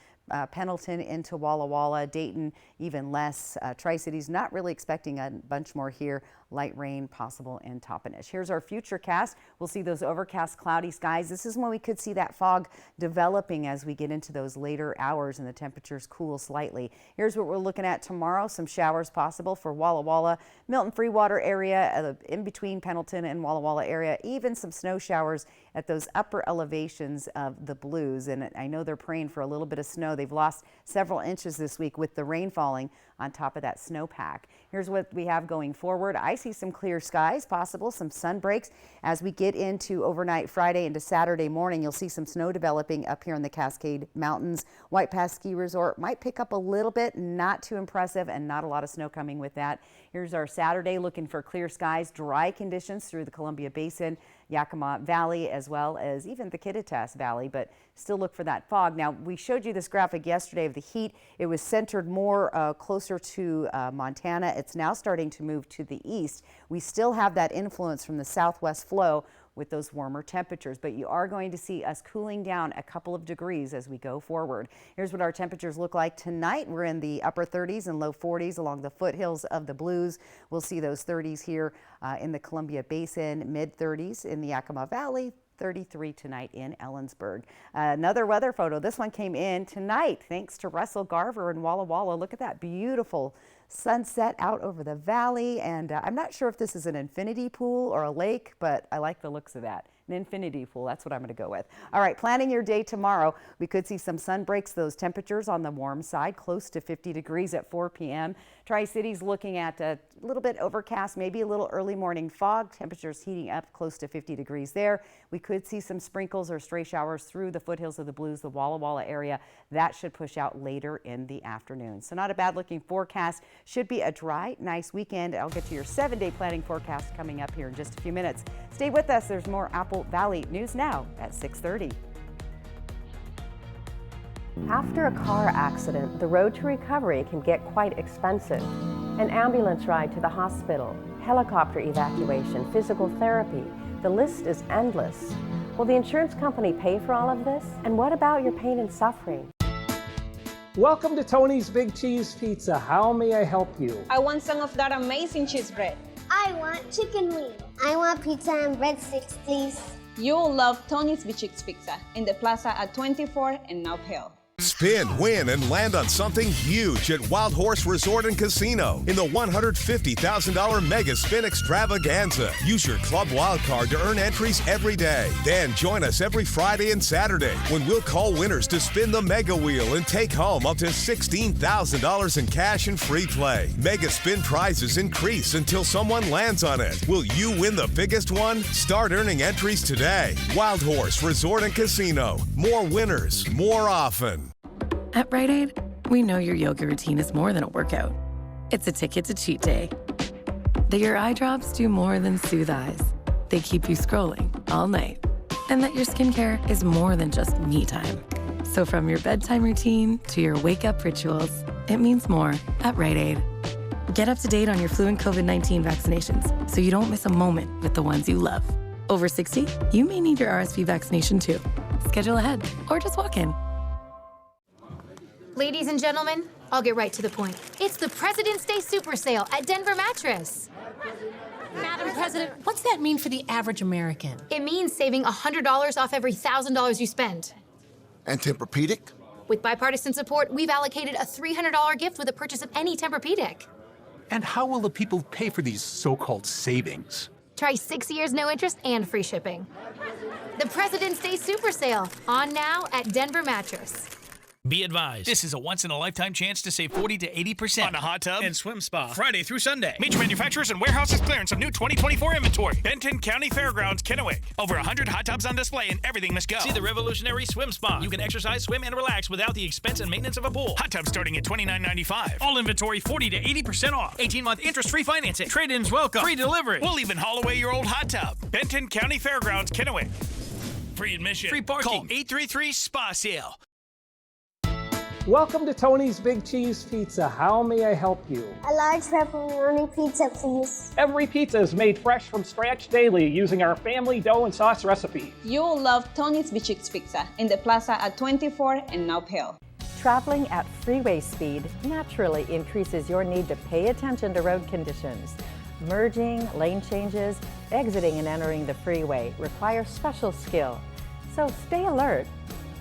Pendleton into Walla Walla, Dayton, even less. Tri-Cities not really expecting a bunch more here. Light rain possible in Toppenish. Here's our future cast. We'll see those overcast, cloudy skies. This is when we could see that fog developing as we get into those later hours and the temperatures cool slightly. Here's what we're looking at tomorrow. Some showers possible for Walla Walla, Milton Freewater area, in between Pendleton and Walla Walla area. Even some snow showers at those upper elevations of the Blues. And I know they're praying for a little bit of snow. They've lost several inches this week with the rain falling on top of that snowpack. Here's what we have going forward. I see some clear skies possible, some sun breaks. As we get into overnight Friday into Saturday morning, you'll see some snow developing up here in the Cascade Mountains. White Pass Ski Resort might pick up a little bit, not too impressive, and not a lot of snow coming with that. Here's our Saturday, looking for clear skies, dry conditions through the Columbia Basin, Yakima Valley, as well as even the Kittitas Valley, but still look for that fog. Now, we showed you this graphic yesterday of the heat. It was centered more closer to Montana. It's now starting to move to the east. We still have that influence from the southwest flow with those warmer temperatures, but you are going to see us cooling down a couple of degrees as we go forward. Here's what our temperatures look like tonight. We're in the upper 30s and low 40s along the foothills of the Blues. We'll see those 30s here in the Columbia Basin, mid 30s in the Yakima Valley, 33 tonight in Ellensburg. Another weather photo. This one came in tonight thanks to Russell Garver in Walla Walla. Look at that beautiful sunset out over the valley. And I'm not sure if this is an infinity pool or a lake, but I like the looks of that. An infinity pool, that's what I'm going to go with. All right, planning your day tomorrow. We could see some sun breaks, those temperatures on the warm side, close to 50 degrees at 4 p.m. Tri-Cities looking at a little bit overcast, maybe a little early morning fog. Temperatures heating up close to 50 degrees there. We could see some sprinkles or stray showers through the foothills of the Blues, the Walla Walla area. That should push out later in the afternoon. So not a bad looking forecast. Should be a dry, nice weekend. I'll get to your 7-day planning forecast coming up here in just a few minutes. Stay with us. There's more Apple Valley News Now at 6:30. After a car accident, the road to recovery can get quite expensive. An ambulance ride to the hospital, helicopter evacuation, physical therapy, the list is endless. Will the insurance company pay for all of this? And what about your pain and suffering? Welcome to Tony's Big Cheese Pizza. How may I help you? I want some of that amazing cheese bread. I want chicken wings. I want pizza and breadsticks, please. You'll love Tony's Bichix Pizza in the plaza at 24 and Nob Hill. Spin, win, and land on something huge at Wild Horse Resort and Casino in the $150,000 Mega Spin Extravaganza. Use your Club Wild Card to earn entries every day. Then join us every Friday and Saturday when we'll call winners to spin the Mega Wheel and take home up to $16,000 in cash and free play. Mega Spin prizes increase until someone lands on it. Will you win the biggest one? Start earning entries today. Wild Horse Resort and Casino. More winners, more often. At Rite Aid, we know your yoga routine is more than a workout. It's a ticket to cheat day. That your eye drops do more than soothe eyes. They keep you scrolling all night. And that your skincare is more than just me time. So from your bedtime routine to your wake-up rituals, it means more at Rite Aid. Get up to date on your flu and COVID-19 vaccinations so you don't miss a moment with the ones you love. Over 60, you may need your RSV vaccination too. Schedule ahead or just walk in. Ladies and gentlemen, I'll get right to the point. It's the President's Day Super Sale at Denver Mattress. Madam President, what's that mean for the average American? It means saving $100 off every $1,000 you spend. And Tempur-Pedic? With bipartisan support, we've allocated a $300 gift with the purchase of any Tempur-Pedic. And how will the people pay for these so-called savings? Try 6 years no interest and free shipping. The President's Day Super Sale, on now at Denver Mattress. Be advised, this is a once-in-a-lifetime chance to save 40 to 80% on a hot tub and swim spa Friday through Sunday. Major manufacturers and warehouses clearance of new 2024 inventory. Benton County Fairgrounds, Kennewick. Over 100 hot tubs on display and everything must go. See the revolutionary swim spa. You can exercise, swim, and relax without the expense and maintenance of a pool. Hot tubs starting at $29.95. All inventory 40 to 80% off. 18-month interest-free financing. Trade-ins welcome. Free delivery. We'll even haul away your old hot tub. Benton County Fairgrounds, Kennewick. Free admission. Free parking. Call 833-SPA-SALE. Welcome to Tony's Big Cheese Pizza. How may I help you? A large pepperoni pizza, please. Every pizza is made fresh from scratch daily using our family dough and sauce recipe. You'll love Tony's Bichix Pizza in the plaza at 24 and Nob Hill. Traveling at freeway speed naturally increases your need to pay attention to road conditions. Merging, lane changes, exiting and entering the freeway require special skill. So stay alert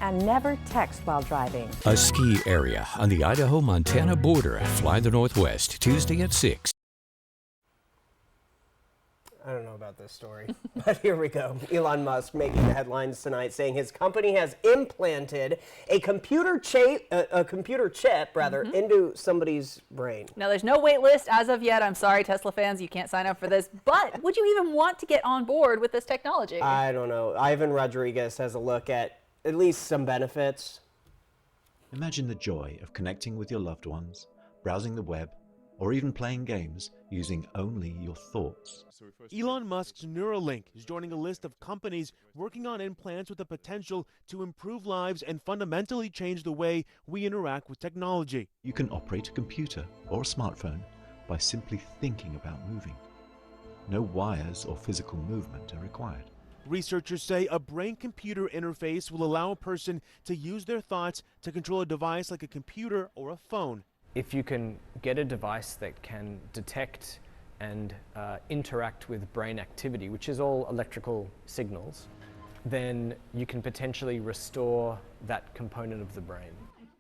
and never text while driving. A ski area on the Idaho-Montana border. Fly the Northwest, Tuesday at 6. I don't know about this story, but here we go. Elon Musk making the headlines tonight, saying his company has implanted a computer chip into somebody's brain. Now, there's no wait list as of yet. I'm sorry, Tesla fans, you can't sign up for this. But would you even want to get on board with this technology? I don't know. Ivan Rodriguez has a look at least some benefits. Imagine the joy of connecting with your loved ones, browsing the web, or even playing games using only your thoughts. Elon Musk's Neuralink is joining a list of companies working on implants with the potential to improve lives and fundamentally change the way we interact with technology. You can operate a computer or a smartphone by simply thinking about moving. No wires or physical movement are required. Researchers say a brain-computer interface will allow a person to use their thoughts to control a device like a computer or a phone. If you can get a device that can detect and interact with brain activity, which is all electrical signals, then you can potentially restore that component of the brain.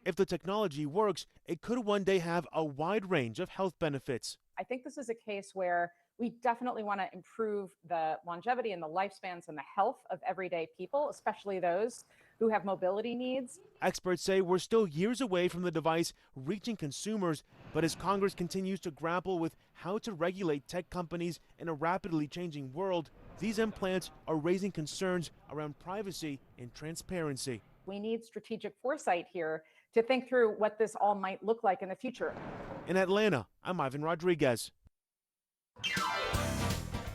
If the technology works, it could one day have a wide range of health benefits. I think this is a case where we definitely want to improve the longevity and the lifespans and the health of everyday people, especially those who have mobility needs. Experts say we're still years away from the device reaching consumers, but as Congress continues to grapple with how to regulate tech companies in a rapidly changing world, these implants are raising concerns around privacy and transparency. We need strategic foresight here to think through what this all might look like in the future. In Atlanta, I'm Ivan Rodriguez.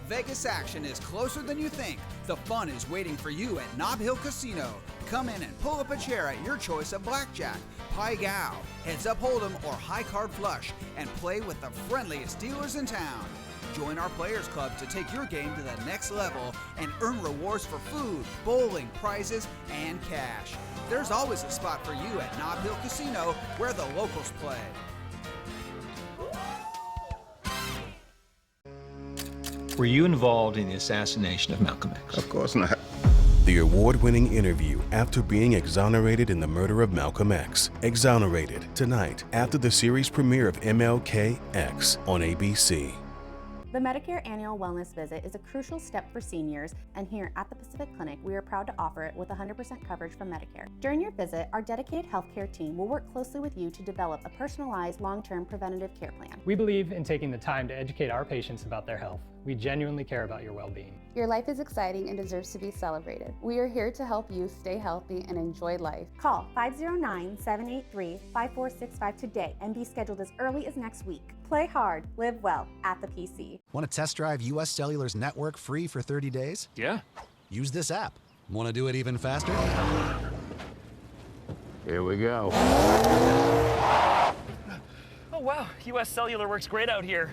Vegas action is closer than you think. The fun is waiting for you at Nob Hill Casino. Come in and pull up a chair at your choice of blackjack, pai gow, heads up hold'em, or high card flush, and play with the friendliest dealers in town. Join our Players Club to take your game to the next level and earn rewards for food, bowling, prizes, and cash. There's always a spot for you at Nob Hill Casino, where the locals play. Were you involved in the assassination of Malcolm X? Of course not. The award-winning interview after being exonerated in the murder of Malcolm X. Exonerated, tonight after the series premiere of MLK X on ABC. The Medicare Annual Wellness Visit is a crucial step for seniors, and here at the Pacific Clinic, we are proud to offer it with 100% coverage from Medicare. During your visit, our dedicated healthcare team will work closely with you to develop a personalized long-term preventative care plan. We believe in taking the time to educate our patients about their health. We genuinely care about your well-being. Your life is exciting and deserves to be celebrated. We are here to help you stay healthy and enjoy life. Call 509-783-5465 today and be scheduled as early as next week. Play hard, live well at the PC. Want to test drive US Cellular's network free for 30 days? Yeah. Use this app. Want to do it even faster? Here we go. Oh, wow. US Cellular works great out here.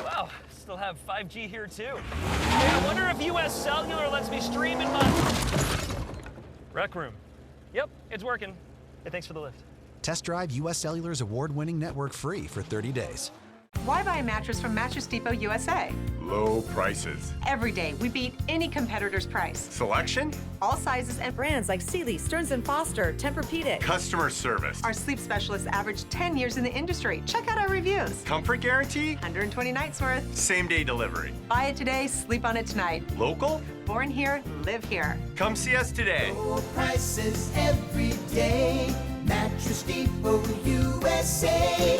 Wow. Still have 5G here, too. Hey, I wonder if US Cellular lets me stream in my rec room. Yep, it's working. Hey, thanks for the lift. Test drive US Cellular's award-winning network free for 30 days. Why buy a mattress from Mattress Depot USA? Low prices. Every day, we beat any competitor's price. Selection? All sizes and brands like Sealy, Stearns & Foster, Tempur-Pedic. Customer service. Our sleep specialists average 10 years in the industry. Check out our reviews. Comfort guarantee? 120 nights worth. Same-day delivery. Buy it today, sleep on it tonight. Local? Born here, live here. Come see us today. Low prices every day. Mattress Depot USA.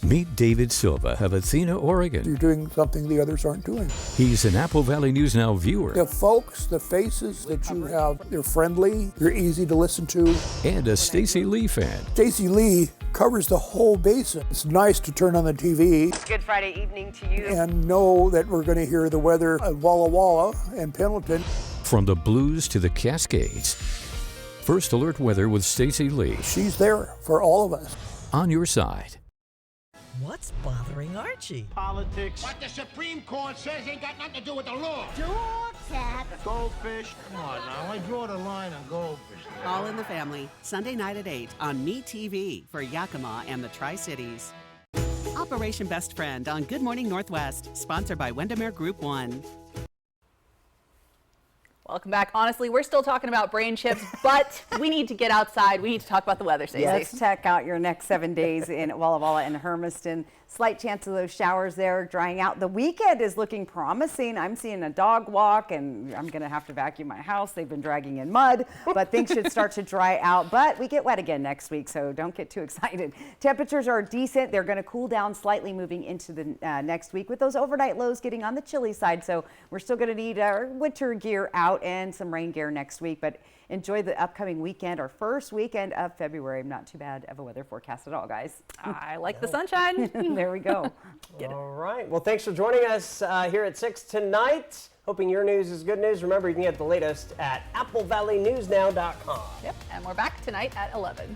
Meet David Silva of Athena, Oregon. You're doing something the others aren't doing. He's an Apple Valley News Now viewer. The folks, the faces that you have, they're friendly, they're easy to listen to. And a Stacey Lee fan. Stacey Lee covers the whole basin. It's nice to turn on the TV. Good Friday evening to you. And know that we're going to hear the weather at Walla Walla and Pendleton. From the Blues to the Cascades. First Alert Weather with Stacey Lee. She's there for all of us. On your side. What's bothering Archie? Politics. What the Supreme Court says ain't got nothing to do with the law. Dog cat. Goldfish. Come on now, I draw the line on goldfish. All in the Family, Sunday night at 8 on MeTV for Yakima and the Tri-Cities. Operation Best Friend on Good Morning Northwest, sponsored by Windermere Group 1. Welcome back. Honestly, we're still talking about brain chips, but we need to get outside. We need to talk about the weather, Stacey. Let's check out your next 7 days in Walla Walla and Hermiston. Slight chance of those showers there drying out. The weekend is looking promising. I'm seeing a dog walk, and I'm going to have to vacuum my house. They've been dragging in mud, but things should start to dry out. But we get wet again next week, so don't get too excited. Temperatures are decent. They're going to cool down slightly moving into the next week with those overnight lows getting on the chilly side. So we're still going to need our winter gear out and some rain gear next week. But enjoy the upcoming weekend, our first weekend of February. Not too bad of a weather forecast at all, guys. I like the sunshine. There we go. All right. Well, thanks for joining us here at 6 tonight. Hoping your news is good news. Remember, you can get the latest at applevalleyNewsNow.com. Yep. And we're back tonight at 11.